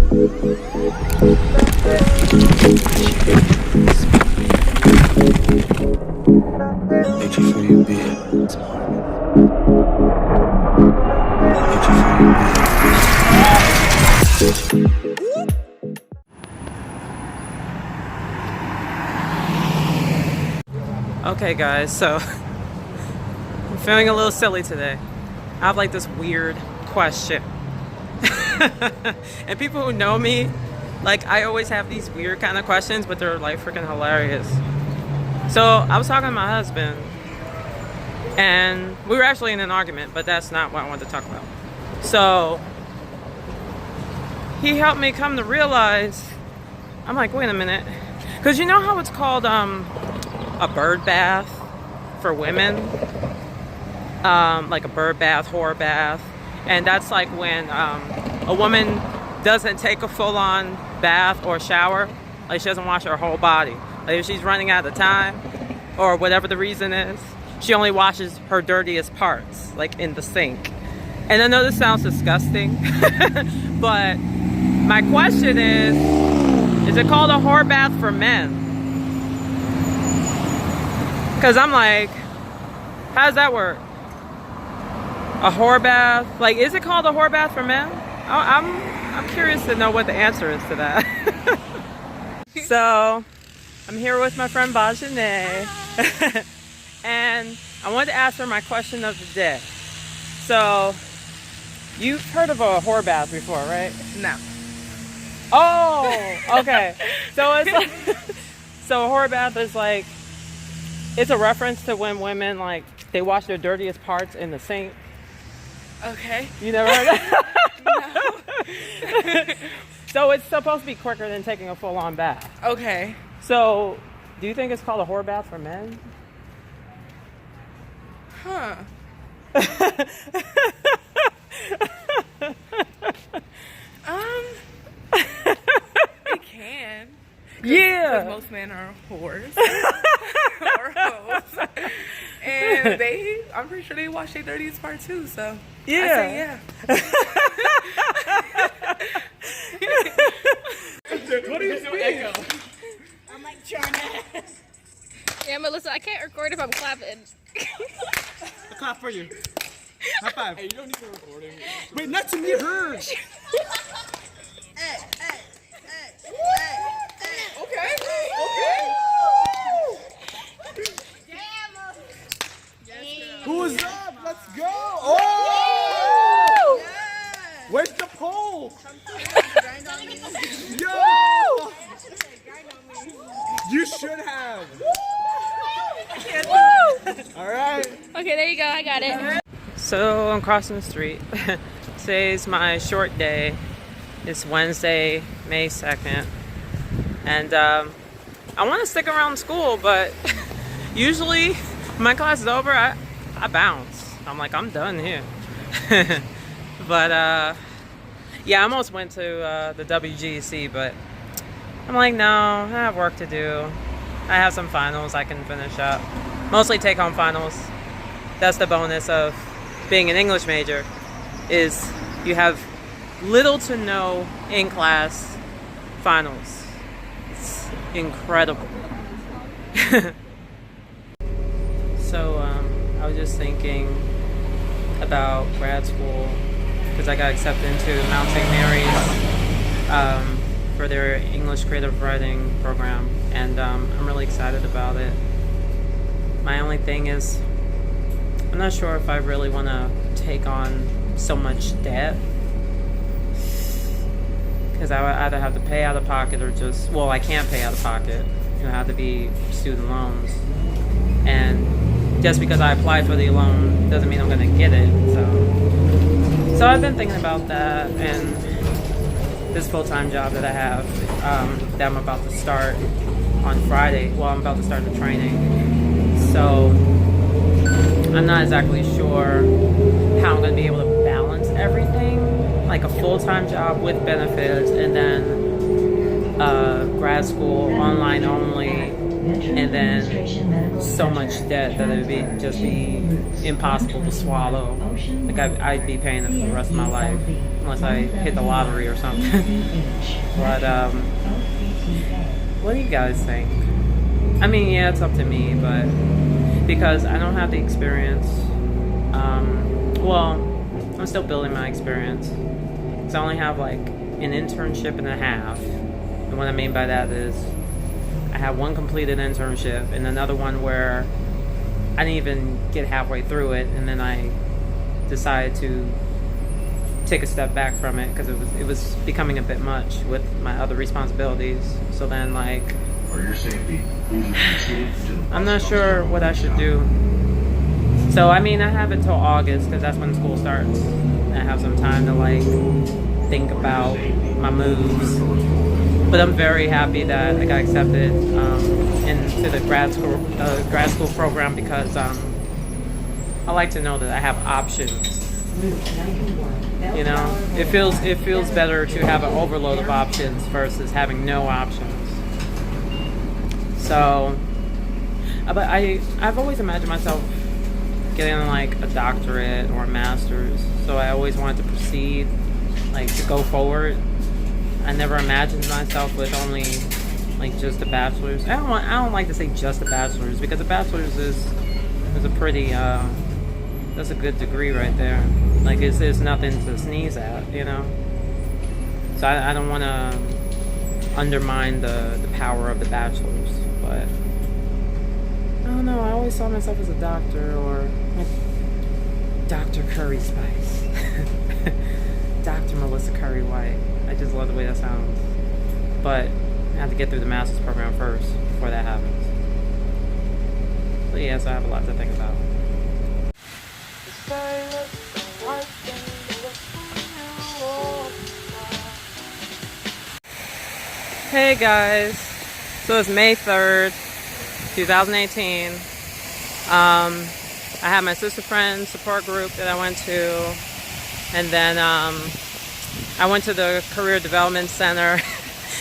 Okay guys, so I'm feeling a little silly today. I have like this weird question. And people who know me, like I always have these weird kind of questions, but they're like freaking hilarious. So I was talking to my husband and we were actually in an argument, but that's not what I wanted to talk about. So he helped me come to realize, I'm like, wait a minute. Because you know how it's called a bird bath for women? Like a bird bath, whore bath. And that's like when a woman doesn't take a full-on bath or shower. Like she doesn't wash her whole body. Like if she's running out of time or whatever the reason is, she only washes her dirtiest parts, like in the sink. And I know this sounds disgusting, but my question is it called a whore bath for men? Because I'm like, how does that work? A whore bath? Like, is it called a whore bath for men? I'm curious to know what the answer is to that. So, I'm here with my friend Bajane. And I wanted to ask her my question of the day. So, you've heard of a whore bath before, right? No. Oh, okay. So it's like, so a whore bath is like, it's a reference to when women like they wash their dirtiest parts in the sink. Okay. You never heard that? No. So it's supposed to be quicker than taking a full-on bath. Okay. So, do you think it's called a whore bath for men? Huh. It can. Yeah. Because most men are whores. Or hoes. And I'm pretty sure they wash their dirtiest part too, so. Yeah. I say yeah. What are you doing? I'm like trying to. Yeah, Melissa, I can't record if I'm clapping. A clap for you. High five. Hey, you don't need no recording. Wait, not to me, her. Hey, hey, hey, hey, hey. Okay. Okay. Who's up? Let's go. Oh! Where's the pole? Yo! You should have. All right. Okay, there you go. I got it. So I'm crossing the street. Today's my short day. It's Wednesday, May 2nd. And I want to stick around school, but usually when my class is over, I bounce. I'm like, I'm done here. But yeah, I almost went to the WGC, but I'm like, no, I have work to do. I have some finals I can finish up. Mostly take-home finals. That's the bonus of being an English major, is you have little to no in-class finals. It's incredible. So I was just thinking about grad school because I got accepted into Mount St. Mary's for their English creative writing program, and I'm really excited about it. My only thing is I'm not sure if I really want to take on so much debt, because I would either have to pay out of pocket or just, well, I can't pay out of pocket. It'll have to be student loans, and just because I applied for the loan doesn't mean I'm going to get it. So I've been thinking about that, and this full-time job that I have that I'm about to start on Friday. Well, I'm about to start the training, so I'm not exactly sure how I'm going to be able to balance everything, like a full-time job with benefits, and then grad school online only, and then so much debt that it would just be impossible to swallow. Like I'd be paying it for the rest of my life. unless I hit the lottery or something. But what do you guys think? I mean, yeah, it's up to me, but because I don't have the experience. Well, I'm still building my experience. Because I only have like an internship and a half. And what I mean by that is I have one completed internship and another one where I didn't even get halfway through it, and then I decided to take a step back from it because it was becoming a bit much with my other responsibilities. So then, like, I'm not sure what I should do. So I mean, I have until August because that's when school starts. I have some time to like think about my moves. But I'm very happy that I got accepted into the grad school program because I like to know that I have options. You know, it feels better to have an overload of options versus having no options. So, but I've always imagined myself getting like a doctorate or a master's. So I always wanted to proceed, like to go forward. I never imagined myself with only like just a bachelor's. I don't like to say just a bachelor's because a bachelor's is a pretty that's a good degree right there. Like it's nothing to sneeze at, you know. So I don't want to undermine the power of the bachelor's, but I don't know. I always saw myself as a doctor or like Dr. Curry Spice, Dr. Melissa Curry White. I just love the way that sounds. But I have to get through the master's program first before that happens. But yeah, so I have a lot to think about. Hey guys, so it's May 3rd, 2018. I had my sister friend support group that I went to, and then I went to the Career Development Center.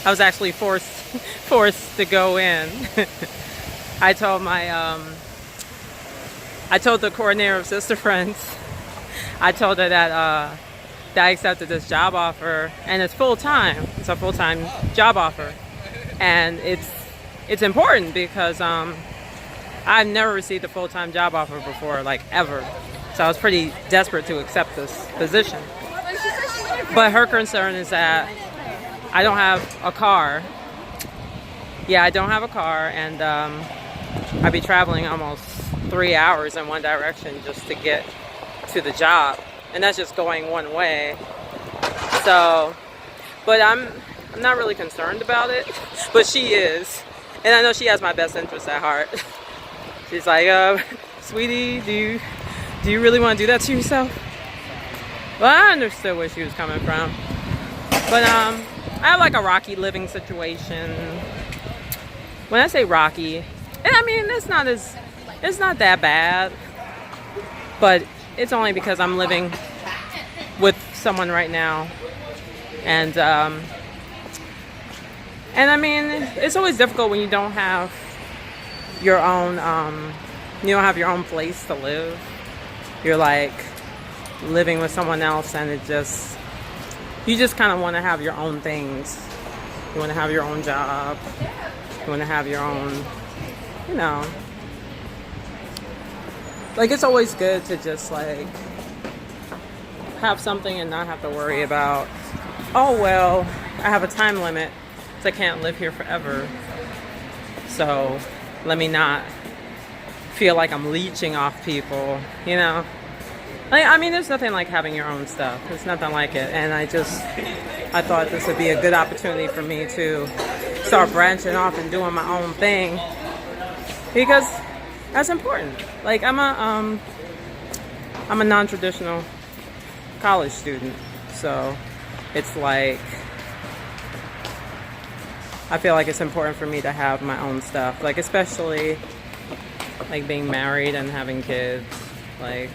I was actually forced to go in. I told the coordinator of Sister Friends, I told her that I accepted this job offer, and it's full-time. It's a full-time job offer, and it's important because I've never received a full-time job offer before, like ever. So I was pretty desperate to accept this position. But her concern is that I don't have a car. Yeah, I don't have a car, and I'd be traveling almost 3 hours in one direction just to get to the job, and that's just going one way. So, but I'm not really concerned about it, but she is, and I know she has my best interest at heart. She's like, sweetie, do you really want to do that to yourself? Well, I understood where she was coming from, but I have like a rocky living situation. When I say rocky, and I mean it's not that bad, but it's only because I'm living with someone right now, and I mean it's always difficult when you don't have your own place to live. You're like living with someone else, and you just kind of want to have your own things. You want to have your own job. You want to have your own, you know. Like, it's always good to just, like, have something and not have to worry about, oh, well, I have a time limit, so I can't live here forever. So let me not feel like I'm leeching off people, you know. Like, I mean, there's nothing like having your own stuff. There's nothing like it. And I thought this would be a good opportunity for me to start branching off and doing my own thing, because that's important. Like, I'm a non-traditional college student, so it's like I feel like it's important for me to have my own stuff, like especially like being married and having kids, like.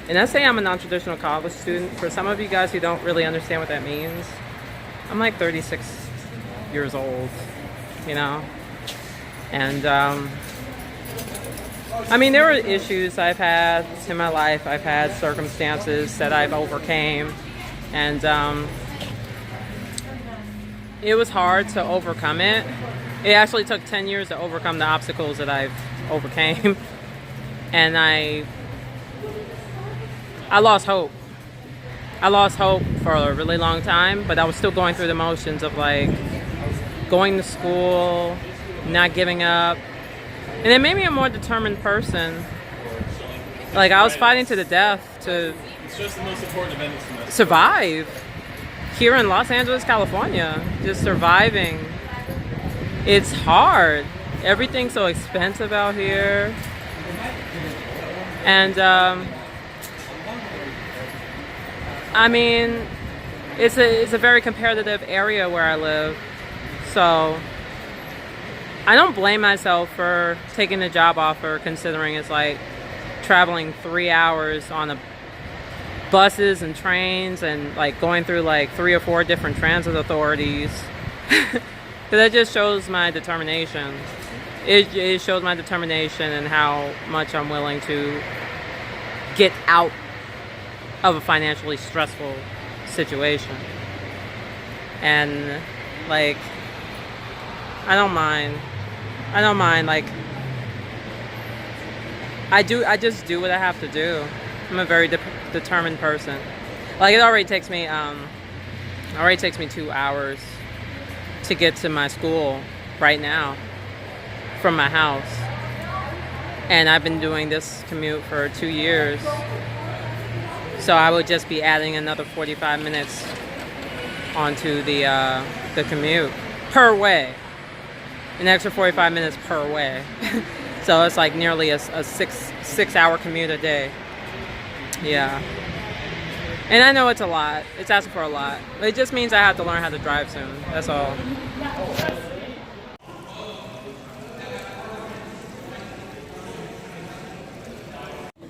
And I say I'm a non-traditional college student. For some of you guys who don't really understand what that means, I'm like 36 years old, you know? And I mean, there were issues I've had in my life. I've had circumstances that I've overcame, and it was hard to overcome it. It actually took 10 years to overcome the obstacles that I've overcame, and I lost hope. I lost hope for a really long time, but I was still going through the motions of like going to school, not giving up. And it made me a more determined person. Like, I was fighting to the death to survive here in Los Angeles, California. Just surviving. It's hard. Everything's so expensive out here. And, I mean, it's a very competitive area where I live. So I don't blame myself for taking the job offer, considering it's like traveling 3 hours on buses and trains and like going through like 3 or 4 different transit authorities. That just shows my determination. It shows my determination and how much I'm willing to get out of a financially stressful situation. And like, I don't mind. Like, I just do what I have to do. I'm a very determined person. Like, it already takes me 2 hours to get to my school right now from my house. And I've been doing this commute for 2 years. So I would just be adding another 45 minutes onto the commute per way. An extra 45 minutes per way. So it's like nearly a six hour commute a day. Yeah. And I know it's a lot. It's asking for a lot. But it just means I have to learn how to drive soon. That's all.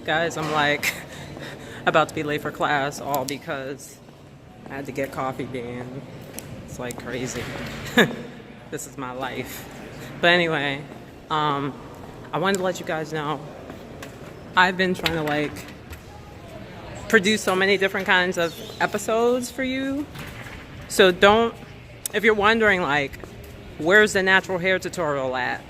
Guys, I'm like about to be late for class, all because I had to get coffee bean. It's like crazy. This is my life. But anyway, I wanted to let you guys know I've been trying to like produce so many different kinds of episodes for you. So if you're wondering like, where's the natural hair tutorial at?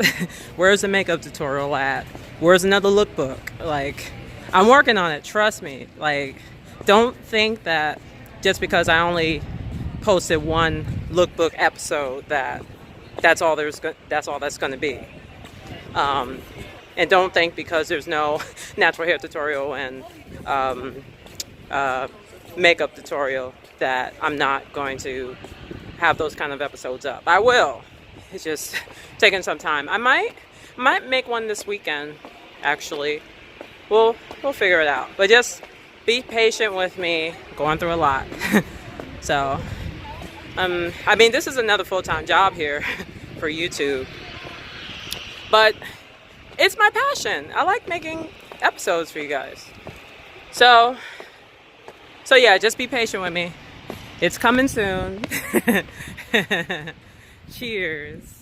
Where's the makeup tutorial at? Where's another lookbook? Like, I'm working on it, trust me. Like, don't think that just because I only posted one lookbook episode that's all that's going to be. And don't think because there's no natural hair tutorial and makeup tutorial that I'm not going to have those kind of episodes up. I will. It's just taking some time. I might make one this weekend, actually. We'll figure it out. But just be patient with me. Going through a lot. So, I mean, this is another full-time job here for YouTube. But it's my passion. I like making episodes for you guys. So yeah, just be patient with me. It's coming soon. Cheers.